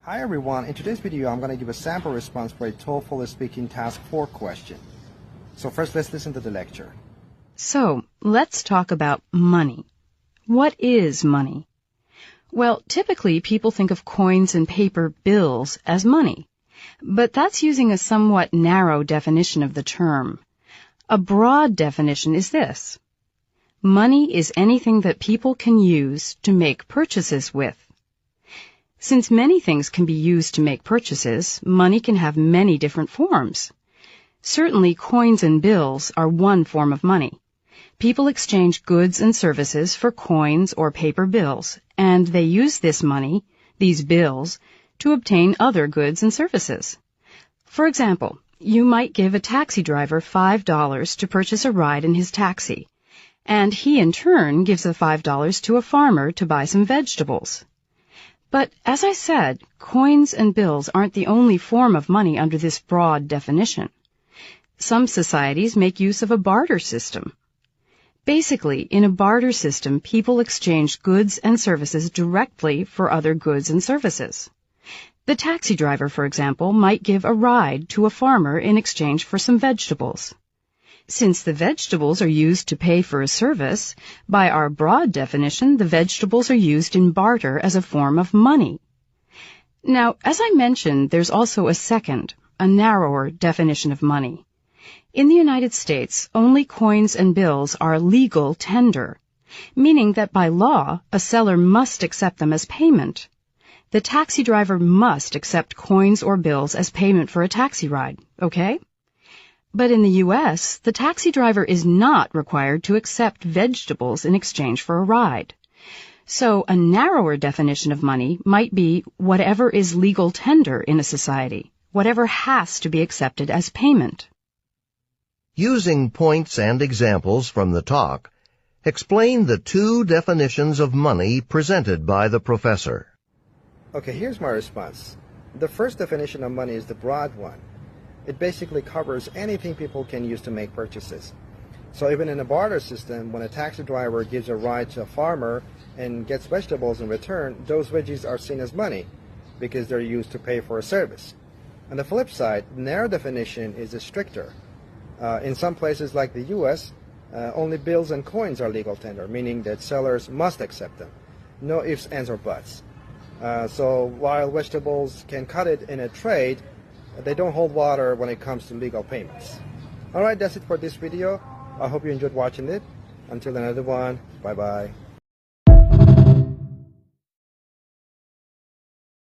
Hi everyone, in today's video I'm going to give a sample response for a TOEFL Speaking Task 4 question. So first let's listen to the lecture. So, let's talk about money. What is money? Well, typically people think of coins and paper bills as money, but that's using a somewhat narrow definition of the term. A broad definition is this: money is anything that people can use to make purchases with. Since many things can be used to make purchases, money can have many different forms. Certainly, coins and bills are one form of money. People exchange goods and services for coins or paper bills, and they use this money, these bills, to obtain other goods and services. For example, you might give a taxi driver $5 to purchase a ride in his taxi, and he in turn gives the $5 to a farmer to buy some vegetables. But, as I said, coins and bills aren't the only form of money under this broad definition. Some societies make use of a barter system. Basically, in a barter system, people exchange goods and services directly for other goods and services. The taxi driver, for example, might give a ride to a farmer in exchange for some vegetables. Since the vegetables are used to pay for a service, by our broad definition, the vegetables are used in barter as a form of money. Now, as I mentioned, there's also a second, a narrower definition of money. In the United States, only coins and bills are legal tender, meaning that by law, a seller must accept them as payment. The taxi driver must accept coins or bills as payment for a taxi ride, okay? But in the U.S., the taxi driver is not required to accept vegetables in exchange for a ride. So a narrower definition of money might be whatever is legal tender in a society, whatever has to be accepted as payment. Using points and examples from the talk, explain the two definitions of money presented by the professor. Okay, here's my response. The first definition of money is the broad one. It basically covers anything people can use to make purchases. So even in a barter system, when a taxi driver gives a ride to a farmer and gets vegetables in return, those veggies are seen as money because they're used to pay for a service. On the flip side, the narrow definition is stricter. In some places like the US, only bills and coins are legal tender, meaning that sellers must accept them. No ifs, ands, or buts. So while vegetables can cut it in a trade, they don't hold water when it comes to legal payments. Alright, that's it for this video. I hope you enjoyed watching it. Until another one, bye-bye.